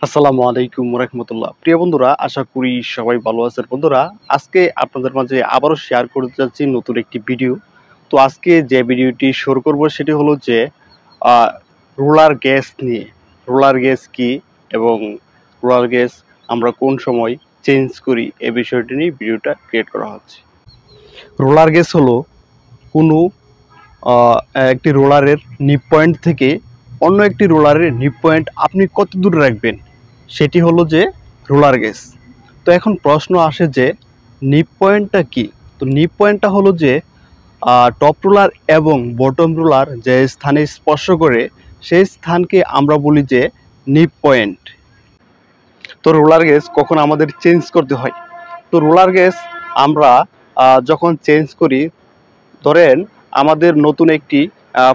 আসসালামু আলাইকুম রাহমাতুল্লাহ। প্রিয় বন্ধুরা, আশা করি সবাই ভালো আছেন। বন্ধুরা, আজকে আপনাদের মাঝে আবারও শেয়ার করতে যাচ্ছি নতুন একটি ভিডিও। তো আজকে যে ভিডিওটি শুরু করব সেটি হলো যে আহ, রোলার গ্যাস নিয়ে। রোলার গ্যাস কি এবং রোলার গ্যাস আমরা কোন সময় চেঞ্জ করি এই বিষয়টি নিয়ে ভিডিওটা ক্রিয়েট করা হচ্ছে। রোলার গ্যাস হলো কোনো আহ, একটি রোলারের নিপ পয়েন্ট থেকে অন্য একটি রোলারের নিপ পয়েন্ট আপনি কত দূর রাখবেন, সেটি হলো যে রোলার গেজ। তো এখন প্রশ্ন আসে যে নিপ পয়েন্টটা কি। তো নিপ পয়েন্টটা হলো যে টপ রোলার এবং বটম রোলার যে স্থানে স্পর্শ করে সেই স্থানকে আমরা বলি যে নিপ পয়েন্ট। তো রোলার গেজ কখন আমাদের চেঞ্জ করতে হয়? তো রোলার গেজ আমরা যখন চেঞ্জ করি, ধরেন আমাদের নতুন একটি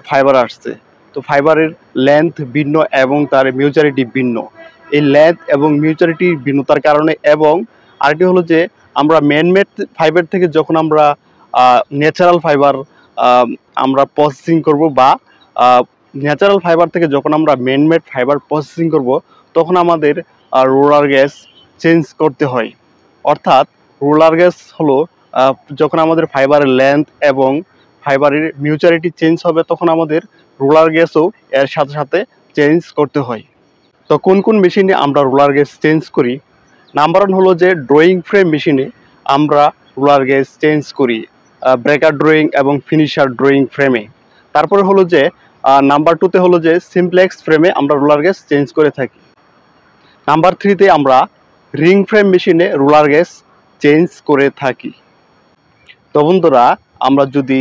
ফাইবার আসছে। তো ফাইবারের লেন্থ ভিন্ন এবং তার মিউচারিটি ভিন্ন। এই লেন্থ এবং মিউচারিটি ভিন্নতার কারণে, এবং আরেকটি হলো যে আমরা ম্যানমেড ফাইবার থেকে যখন আমরা ন্যাচারাল ফাইবার আমরা প্রসেসিং করব, বা ন্যাচারাল ফাইবার থেকে যখন আমরা ম্যানমেড ফাইবার প্রসেসিং করব, তখন আমাদের রোলার গ্যাস চেঞ্জ করতে হয়। অর্থাৎ রোলার গ্যাস হলো যখন আমাদের ফাইবারের লেন্থ এবং ফাইবারের মিউচারিটি চেঞ্জ হবে, তখন আমাদের রোলার গ্যাসও এর সাথে সাথে চেঞ্জ করতে হয়। তো কোন কোন মেশিনে আমরা রোলার গ্যাস চেঞ্জ করি? নাম্বার ওয়ান হলো যে ড্রয়িং ফ্রেম মেশিনে আমরা রোলার গ্যাস চেঞ্জ করি, ব্রেকার ড্রয়িং এবং ফিনিশার ড্রয়িং ফ্রেমে। তারপরে হলো যে নাম্বার টুতে হলো যে সিমপ্লেক্স ফ্রেমে আমরা রোলার গ্যাস চেঞ্জ করে থাকি। নাম্বার থ্রিতে আমরা রিং ফ্রেম মেশিনে রোলার গ্যাস চেঞ্জ করে থাকি। তো বন্ধুরা, আমরা যদি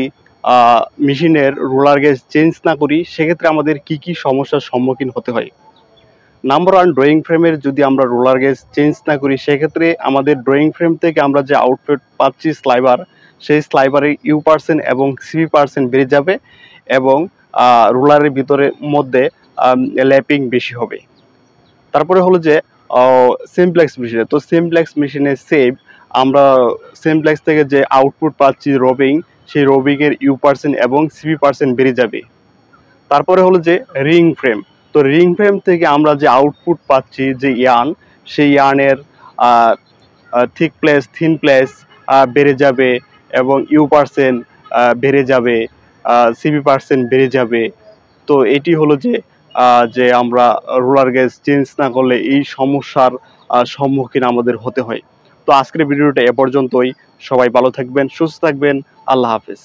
মেশিনের রোলার গ্যাস চেঞ্জ না করি, সেক্ষেত্রে আমাদের কি কি সমস্যার সম্মুখীন হতে হয়? নাম্বার ওয়ান, ড্রয়িং ফ্রেমের যদি আমরা রোলার গ্যাস চেঞ্জ না করি, সেক্ষেত্রে আমাদের ড্রয়িং ফ্রেম থেকে আমরা যে আউটপুট পাচ্ছি স্লাইবার, সেই স্লাইবারের U% এবং CV% বেড়ে যাবে, এবং রোলারের ভিতরে মধ্যে ল্যাপিং বেশি হবে। তারপরে হলো যে সিমপ্লেক্স মেশিনে, তো সিমপ্লেক্স মেশিনে সেভ আমরা সিমপ্লেক্স থেকে যে আউটপুট পাচ্ছি রবিং, সেই রবিংয়ের U% এবং CV% বেড়ে যাবে। তারপরে হলো যে রিং ফ্রেম, তো রিং ফ্রেম থেকে আমরা যে আউটপুট পাচ্ছি যে ইয়ার্ন, সেই ইয়ার্নের থিক প্লেস থিন প্লেস বেড়ে যাবে, এবং U% বেড়ে যাবে, CV% বেড়ে যাবে। তো এটি হলো যে যে আমরা রোলার গ্যাস চেঞ্জ না করলে এই সমস্যার সম্মুখীন আমাদের হতে হয়। তো আজকের ভিডিওটা এ পর্যন্তই। সবাই ভালো থাকবেন, সুস্থ থাকবেন। আল্লাহ হাফেজ।